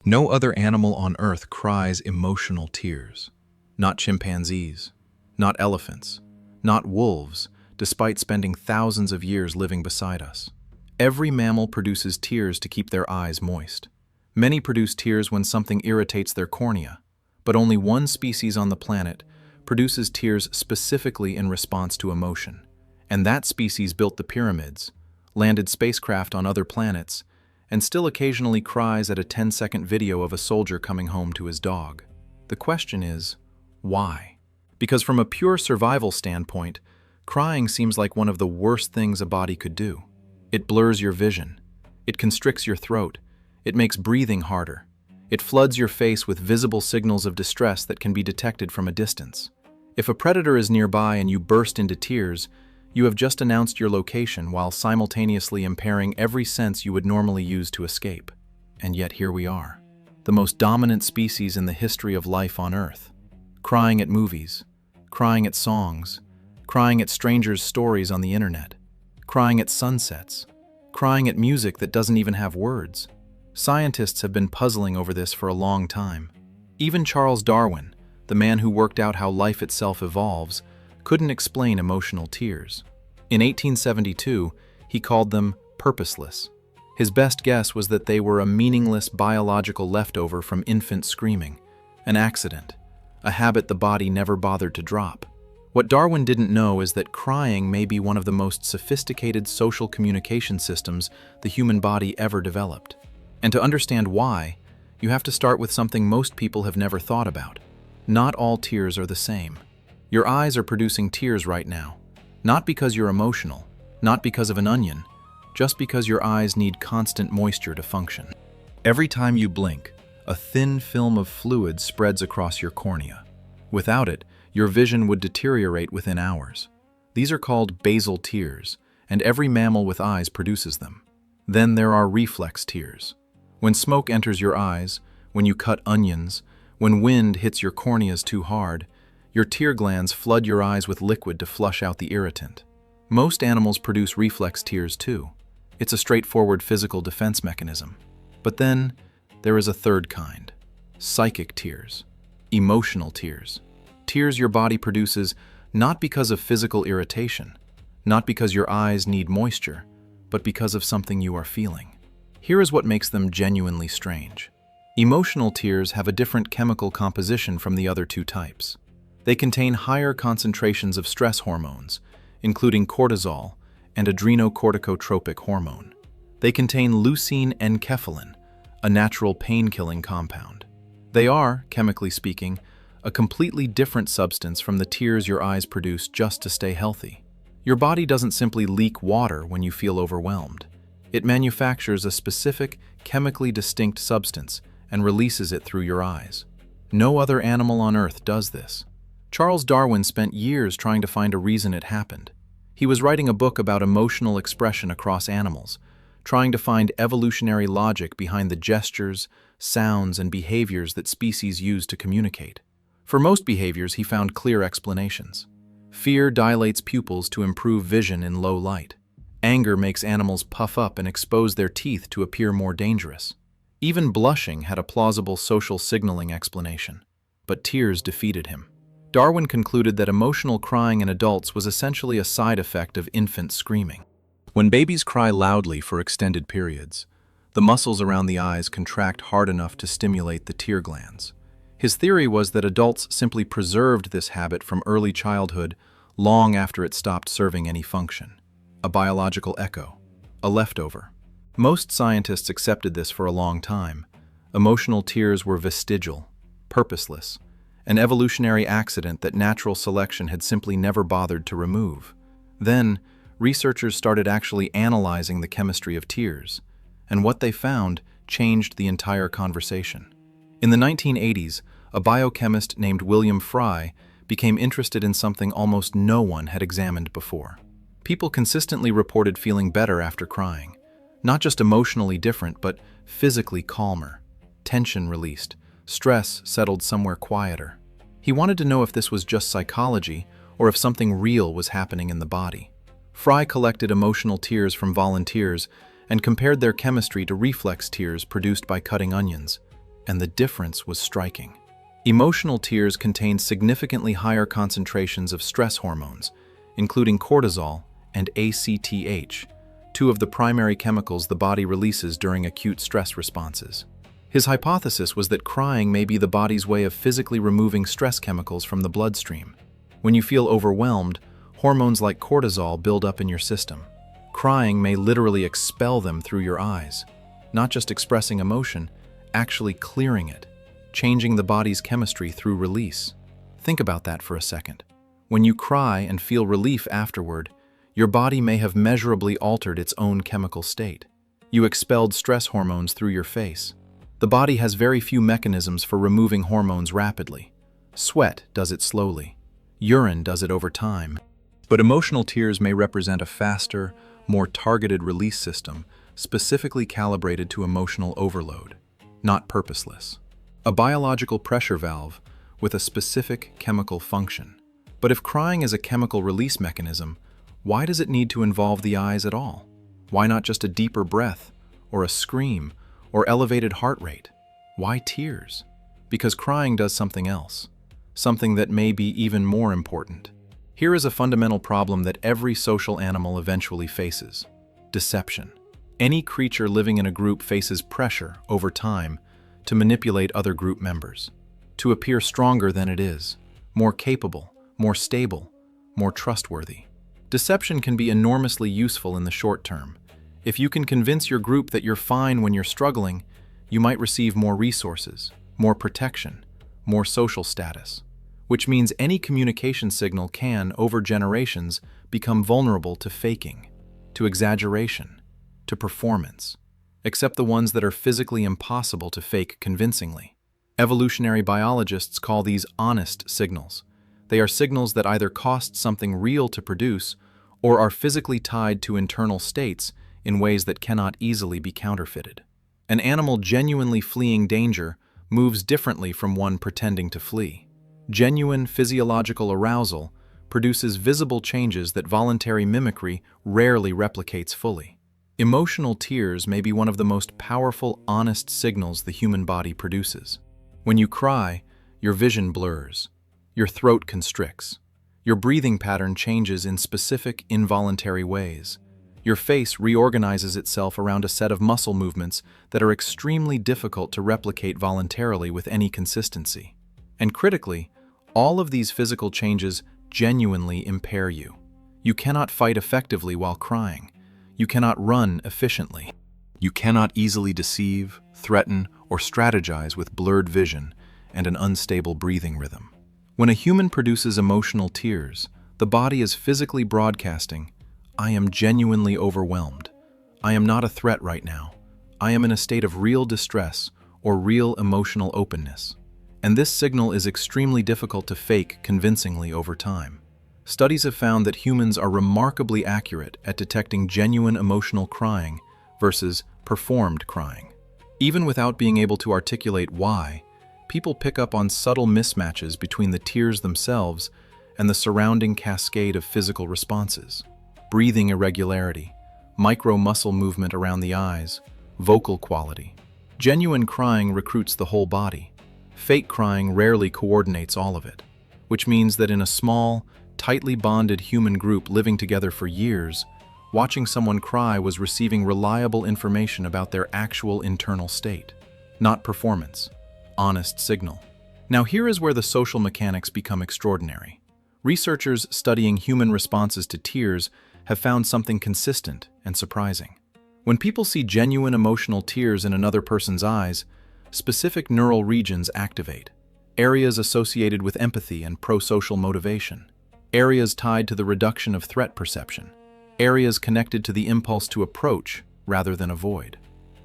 No other animal on Earth cries emotional tears. Not chimpanzees, not elephants, not wolves, despite spending thousands of years living beside us. Every mammal produces tears to keep their eyes moist. Many produce tears when something irritates their cornea, but only one species on the planet produces tears specifically in response to emotion. And that species built the pyramids, landed spacecraft on other planets, and still occasionally cries at a 10-second video of a soldier coming home to his dog. The question is, why? Because from a pure survival standpoint, crying seems like one of the worst things a body could do. It blurs your vision. It constricts your throat. It makes breathing harder. It floods your face with visible signals of distress that can be detected from a distance. If a predator is nearby and you burst into tears, you have just announced your location while simultaneously impairing every sense you would normally use to escape. And yet here we are, the most dominant species in the history of life on Earth. Crying at movies, crying at songs, crying at strangers' stories on the internet, crying at sunsets, crying at music that doesn't even have words. Scientists have been puzzling over this for a long time. Even Charles Darwin, the man who worked out how life itself evolves, couldn't explain emotional tears. In 1872, he called them purposeless. His best guess was that they were a meaningless biological leftover from infant screaming, an accident, a habit the body never bothered to drop. What Darwin didn't know is that crying may be one of the most sophisticated social communication systems the human body ever developed. And to understand why, you have to start with something most people have never thought about. Not all tears are the same. Your eyes are producing tears right now, not because you're emotional, not because of an onion, just because your eyes need constant moisture to function. Every time you blink, a thin film of fluid spreads across your cornea. Without it, your vision would deteriorate within hours. These are called basal tears, and every mammal with eyes produces them. Then there are reflex tears. When smoke enters your eyes, when you cut onions, when wind hits your corneas too hard, your tear glands flood your eyes with liquid to flush out the irritant. Most animals produce reflex tears too. It's a straightforward physical defense mechanism. But then, there is a third kind. Psychic tears. Emotional tears. Tears your body produces not because of physical irritation, not because your eyes need moisture, but because of something you are feeling. Here is what makes them genuinely strange. Emotional tears have a different chemical composition from the other two types. They contain higher concentrations of stress hormones, including cortisol and adrenocorticotropic hormone. They contain leucine enkephalin, a natural pain-killing compound. They are, chemically speaking, a completely different substance from the tears your eyes produce just to stay healthy. Your body doesn't simply leak water when you feel overwhelmed. It manufactures a specific, chemically distinct substance and releases it through your eyes. No other animal on Earth does this. Charles Darwin spent years trying to find a reason it happened. He was writing a book about emotional expression across animals, trying to find evolutionary logic behind the gestures, sounds, and behaviors that species use to communicate. For most behaviors, he found clear explanations. Fear dilates pupils to improve vision in low light. Anger makes animals puff up and expose their teeth to appear more dangerous. Even blushing had a plausible social signaling explanation, but tears defeated him. Darwin concluded that emotional crying in adults was essentially a side effect of infant screaming. When babies cry loudly for extended periods, the muscles around the eyes contract hard enough to stimulate the tear glands. His theory was that adults simply preserved this habit from early childhood long after it stopped serving any function. A biological echo, a leftover. Most scientists accepted this for a long time. Emotional tears were vestigial, purposeless, an evolutionary accident that natural selection had simply never bothered to remove. Then, researchers started actually analyzing the chemistry of tears, and what they found changed the entire conversation. In the 1980s, a biochemist named William Fry became interested in something almost no one had examined before. People consistently reported feeling better after crying. Not just emotionally different, but physically calmer. Tension released, stress settled somewhere quieter. He wanted to know if this was just psychology or if something real was happening in the body. Fry collected emotional tears from volunteers and compared their chemistry to reflex tears produced by cutting onions. and the difference was striking. Emotional tears contain significantly higher concentrations of stress hormones, including cortisol and ACTH, two of the primary chemicals the body releases during acute stress responses. His hypothesis was that crying may be the body's way of physically removing stress chemicals from the bloodstream. When you feel overwhelmed, hormones like cortisol build up in your system. Crying may literally expel them through your eyes, not just expressing emotion, actually clearing it, changing the body's chemistry through release. Think about that for a second. When you cry and feel relief afterward, your body may have measurably altered its own chemical state. You expelled stress hormones through your face. The body has very few mechanisms for removing hormones rapidly. Sweat does it slowly. Urine does it over time. But emotional tears may represent a faster, more targeted release system specifically calibrated to emotional overload, not purposeless. A biological pressure valve with a specific chemical function. But if crying is a chemical release mechanism, why does it need to involve the eyes at all? Why not just a deeper breath, or a scream, or elevated heart rate? Why tears? Because crying does something else, something that may be even more important. Here is a fundamental problem that every social animal eventually faces: deception. Any creature living in a group faces pressure over time to manipulate other group members, to appear stronger than it is, more capable, more stable, more trustworthy. Deception can be enormously useful in the short term. If you can convince your group that you're fine when you're struggling, you might receive more resources, more protection, more social status, which means any communication signal can, over generations, become vulnerable to faking, to exaggeration, to performance, except the ones that are physically impossible to fake convincingly. Evolutionary biologists call these honest signals. They are signals that either cost something real to produce or are physically tied to internal states in ways that cannot easily be counterfeited. An animal genuinely fleeing danger moves differently from one pretending to flee. Genuine physiological arousal produces visible changes that voluntary mimicry rarely replicates fully. Emotional tears may be one of the most powerful, honest signals the human body produces. When you cry, your vision blurs. Your throat constricts. Your breathing pattern changes in specific, involuntary ways. Your face reorganizes itself around a set of muscle movements that are extremely difficult to replicate voluntarily with any consistency. And critically, all of these physical changes genuinely impair you. You cannot fight effectively while crying. You cannot run efficiently. You cannot easily deceive, threaten, or strategize with blurred vision and an unstable breathing rhythm. When a human produces emotional tears, the body is physically broadcasting, "I am genuinely overwhelmed. I am not a threat right now. I am in a state of real distress or real emotional openness." And this signal is extremely difficult to fake convincingly over time. Studies have found that humans are remarkably accurate at detecting genuine emotional crying versus performed crying. Even without being able to articulate why, people pick up on subtle mismatches between the tears themselves and the surrounding cascade of physical responses. Breathing irregularity, micro-muscle movement around the eyes, vocal quality. Genuine crying recruits the whole body. Fake crying rarely coordinates all of it, which means that in a small, tightly bonded human group living together for years, watching someone cry was receiving reliable information about their actual internal state, not performance. Honest signal. Now here is where the social mechanics become extraordinary. Researchers studying human responses to tears have found something consistent and surprising. When people see genuine emotional tears in another person's eyes, specific neural regions activate. Areas associated with empathy and pro-social motivation. Areas tied to the reduction of threat perception. Areas connected to the impulse to approach rather than avoid.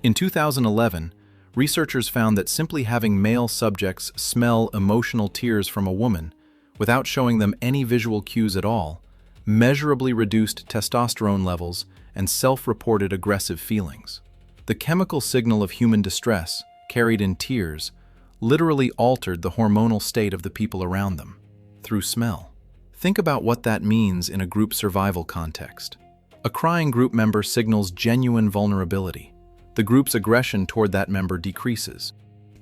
In 2011, researchers found that simply having male subjects smell emotional tears from a woman, without showing them any visual cues at all, measurably reduced testosterone levels and self-reported aggressive feelings. The chemical signal of human distress, carried in tears, literally altered the hormonal state of the people around them, through smell. Think about what that means in a group survival context. A crying group member signals genuine vulnerability. The group's aggression toward that member decreases.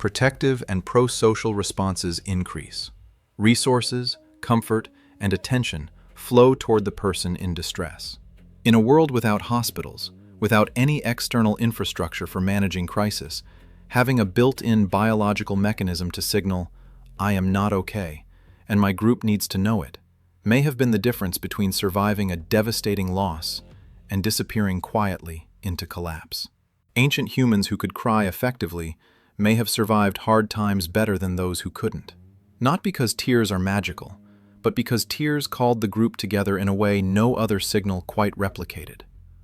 protective and pro-social responses increase. Resources, comfort, and attention flow toward the person in distress. In a world without hospitals, without any external infrastructure for managing crisis, having a built-in biological mechanism to signal, "I am not okay, and my group needs to know it," may have been the difference between surviving a devastating loss and disappearing quietly into collapse. Ancient humans who could cry effectively may have survived hard times better than those who couldn't. Not because tears are magical, but because tears called the group together in a way no other signal quite replicated.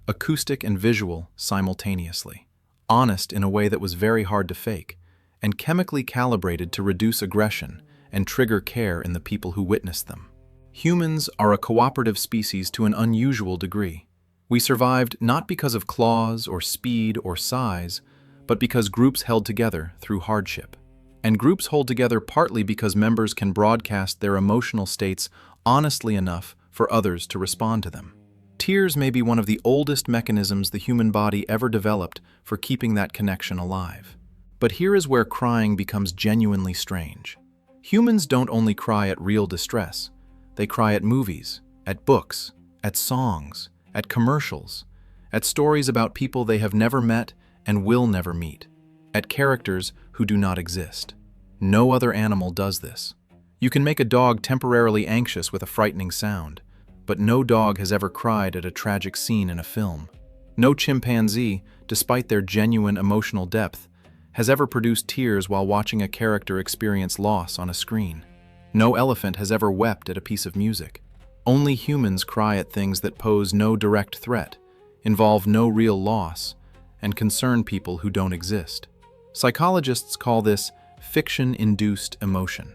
Acoustic and visual simultaneously. Honest in a way that was very hard to fake, and chemically calibrated to reduce aggression and trigger care in the people who witnessed them. Humans are a cooperative species to an unusual degree. We survived not because of claws or speed or size, but because groups held together through hardship. And groups hold together partly because members can broadcast their emotional states honestly enough for others to respond to them. Tears may be one of the oldest mechanisms the human body ever developed for keeping that connection alive. But here is where crying becomes genuinely strange. Humans don't only cry at real distress. They cry at movies, at books, at songs, at commercials, at stories about people they have never met and will never meet, at characters who do not exist. No other animal does this. You can make a dog temporarily anxious with a frightening sound, but no dog has ever cried at a tragic scene in a film. No chimpanzee, despite their genuine emotional depth, has ever produced tears while watching a character experience loss on a screen. No elephant has ever wept at a piece of music. Only humans cry at things that pose no direct threat, involve no real loss, and concern people who don't exist. Psychologists call this fiction-induced emotion,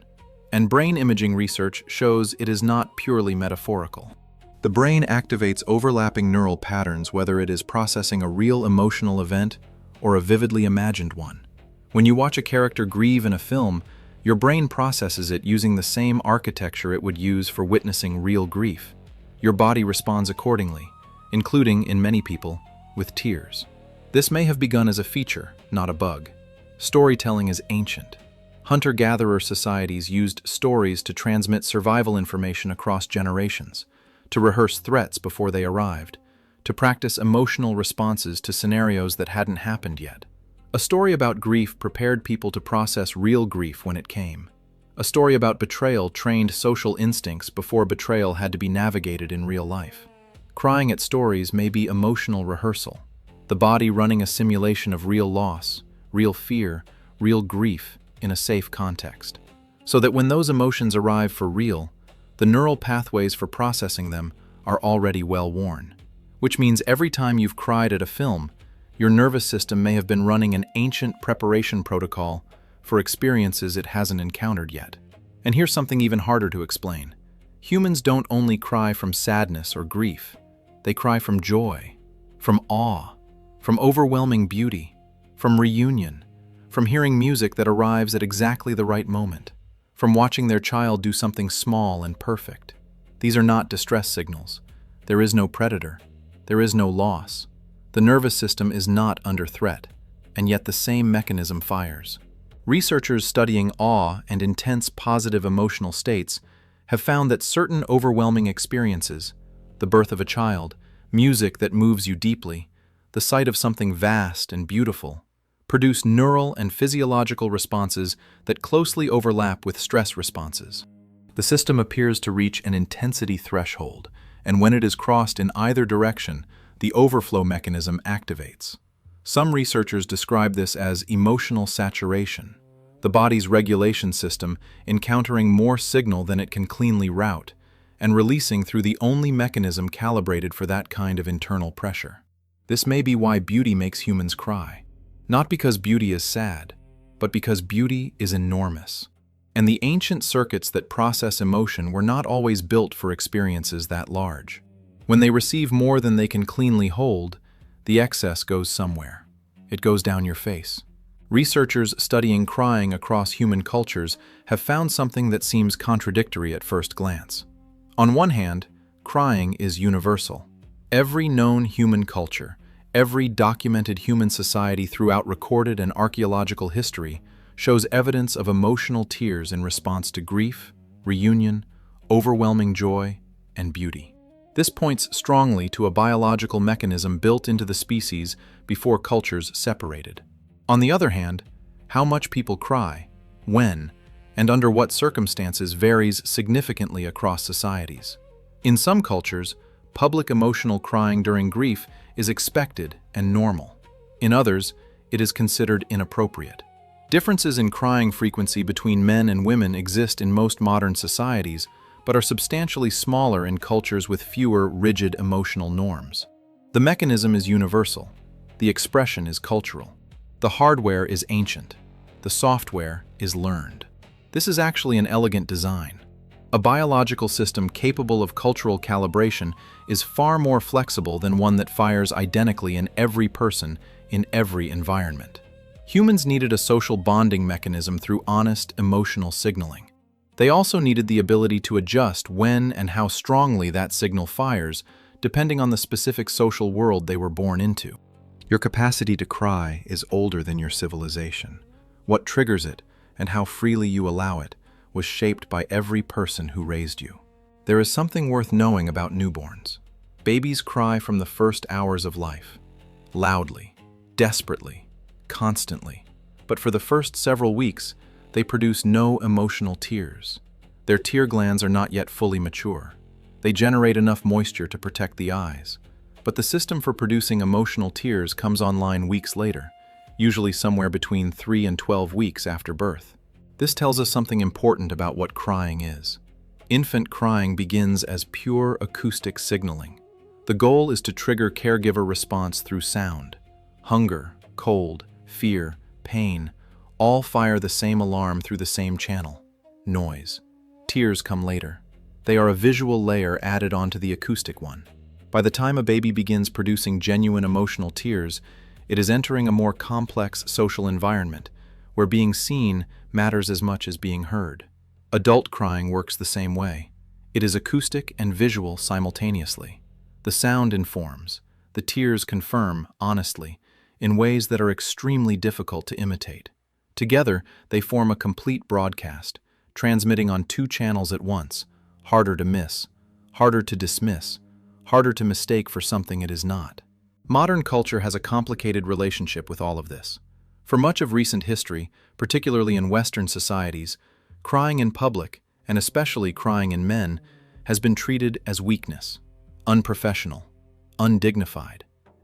and brain imaging research shows it is not purely metaphorical. The brain activates overlapping neural patterns whether it is processing a real emotional event or a vividly imagined one. When you watch a character grieve in a film, your brain processes it using the same architecture it would use for witnessing real grief. Your body responds accordingly, including, in many people, with tears. This may have begun as a feature, not a bug. Storytelling is ancient. Hunter-gatherer societies used stories to transmit survival information across generations, to rehearse threats before they arrived, to practice emotional responses to scenarios that hadn't happened yet. A story about grief prepared people to process real grief when it came. A story about betrayal trained social instincts before betrayal had to be navigated in real life. Crying at stories may be emotional rehearsal, the body running a simulation of real loss, real fear, real grief in a safe context, so that when those emotions arrive for real, the neural pathways for processing them are already well worn. Which means every time you've cried at a film, your nervous system may have been running an ancient preparation protocol for experiences it hasn't encountered yet. And here's something even harder to explain. Humans don't only cry from sadness or grief. They cry from joy, from awe, from overwhelming beauty, from reunion, from hearing music that arrives at exactly the right moment, from watching their child do something small and perfect. These are not distress signals. There is no predator. There is no loss. The nervous system is not under threat, and yet the same mechanism fires. Researchers studying awe and intense positive emotional states have found that certain overwhelming experiences, the birth of a child, music that moves you deeply, the sight of something vast and beautiful, produce neural and physiological responses that closely overlap with stress responses. The system appears to reach an intensity threshold, and when it is crossed in either direction, the overflow mechanism activates. Some researchers describe this as emotional saturation, the body's regulation system encountering more signal than it can cleanly route, and releasing through the only mechanism calibrated for that kind of internal pressure. This may be why beauty makes humans cry. Not because beauty is sad, but because beauty is enormous. And the ancient circuits that process emotion were not always built for experiences that large. When they receive more than they can cleanly hold, the excess goes somewhere. It goes down your face. Researchers studying crying across human cultures have found something that seems contradictory at first glance. On one hand, crying is universal. Every known human culture, every documented human society throughout recorded and archaeological history shows evidence of emotional tears in response to grief, reunion, overwhelming joy, and beauty. This points strongly to a biological mechanism built into the species before cultures separated. On the other hand, how much people cry, when, and under what circumstances varies significantly across societies. In some cultures, public emotional crying during grief is expected and normal. In others, it is considered inappropriate. Differences in crying frequency between men and women exist in most modern societies, but are substantially smaller in cultures with fewer rigid emotional norms. The mechanism is universal. The expression is cultural. The hardware is ancient. The software is learned. This is actually an elegant design. A biological system capable of cultural calibration is far more flexible than one that fires identically in every person in every environment. Humans needed a social bonding mechanism through honest, emotional signaling. They also needed the ability to adjust when and how strongly that signal fires, depending on the specific social world they were born into. Your capacity to cry is older than your civilization. What triggers it, and how freely you allow it, was shaped by every person who raised you. There is something worth knowing about newborns. Babies cry from the first hours of life, loudly, desperately, constantly. But for the first several weeks, they produce no emotional tears. Their tear glands are not yet fully mature. They generate enough moisture to protect the eyes. But the system for producing emotional tears comes online weeks later, usually somewhere between 3 and 12 weeks after birth. This tells us something important about what crying is. Infant crying begins as pure acoustic signaling. The goal is to trigger caregiver response through sound. Hunger, cold, fear, pain, all fire the same alarm through the same channel: noise. Tears come later. They are a visual layer added onto the acoustic one. By the time a baby begins producing genuine emotional tears, it is entering a more complex social environment, where being seen matters as much as being heard. Adult crying works the same way. It is acoustic and visual simultaneously. The sound informs, the tears confirm, honestly, in ways that are extremely difficult to imitate. Together, they form a complete broadcast, transmitting on 2 channels at once, harder to miss, harder to dismiss, harder to mistake for something it is not. Modern culture has a complicated relationship with all of this. For much of recent history, particularly in Western societies, crying in public, and especially crying in men, has been treated as weakness, unprofessional, undignified.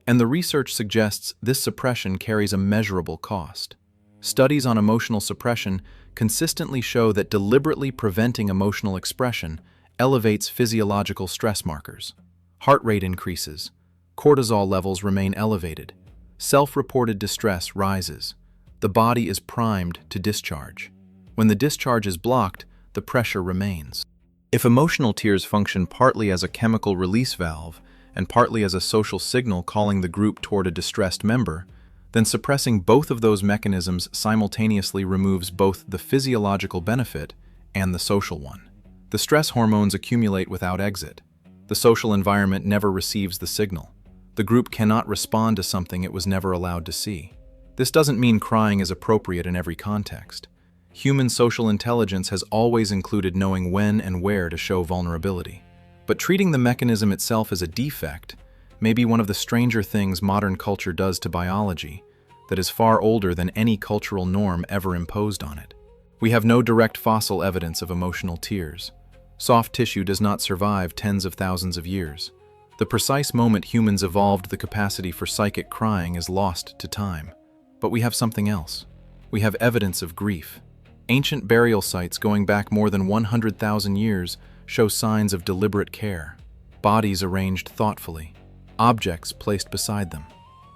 And the research suggests this suppression carries a measurable cost. Studies on emotional suppression consistently show that deliberately preventing emotional expression elevates physiological stress markers. Heart rate increases, cortisol levels remain elevated, self-reported distress rises. The body is primed to discharge. When the discharge is blocked, the pressure remains. If emotional tears function partly as a chemical release valve and partly as a social signal calling the group toward a distressed member, then suppressing both of those mechanisms simultaneously removes both the physiological benefit and the social one. The stress hormones accumulate without exit. The social environment never receives the signal. The group cannot respond to something it was never allowed to see. This doesn't mean crying is appropriate in every context. Human social intelligence has always included knowing when and where to show vulnerability. But treating the mechanism itself as a defect may be one of the stranger things modern culture does to biology that is far older than any cultural norm ever imposed on it. We have no direct fossil evidence of emotional tears. Soft tissue does not survive tens of thousands of years. The precise moment humans evolved the capacity for psychic crying is lost to time. But we have something else. We have evidence of grief. Ancient burial sites going back more than 100,000 years show signs of deliberate care. Bodies arranged thoughtfully, objects placed beside them.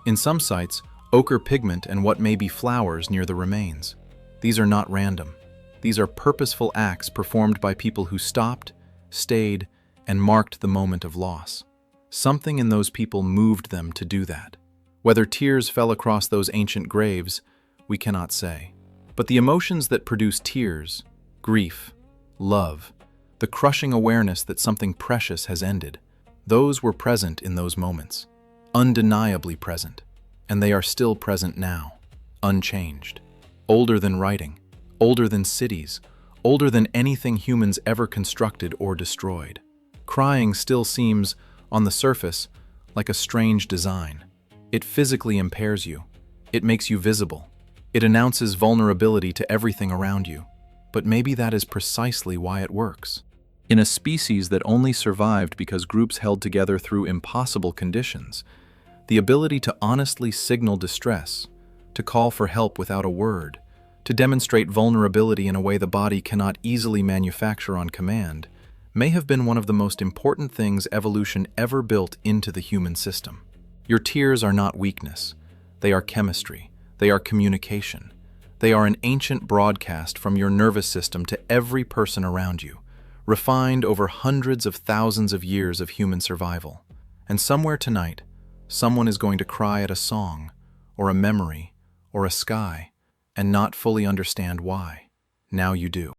In some sites, ochre pigment and what may be flowers near the remains. These are not random. These are purposeful acts performed by people who stopped, stayed, and marked the moment of loss. Something in those people moved them to do that. Whether tears fell across those ancient graves, we cannot say. But the emotions that produce tears, grief, love, the crushing awareness that something precious has ended, those were present in those moments, undeniably present, and they are still present now, unchanged. older than writing, older than cities, older than anything humans ever constructed or destroyed. Crying still seems, on the surface, like a strange design. It physically impairs you. It makes you visible. It announces vulnerability to everything around you. But maybe that is precisely why it works. In a species that only survived because groups held together through impossible conditions, the ability to honestly signal distress, to call for help without a word, to demonstrate vulnerability in a way the body cannot easily manufacture on command, may have been one of the most important things evolution ever built into the human system. Your tears are not weakness. They are chemistry. They are communication. They are an ancient broadcast from your nervous system to every person around you, refined over hundreds of thousands of years of human survival. And somewhere tonight, someone is going to cry at a song, or a memory, or a sky, and not fully understand why. Now you do.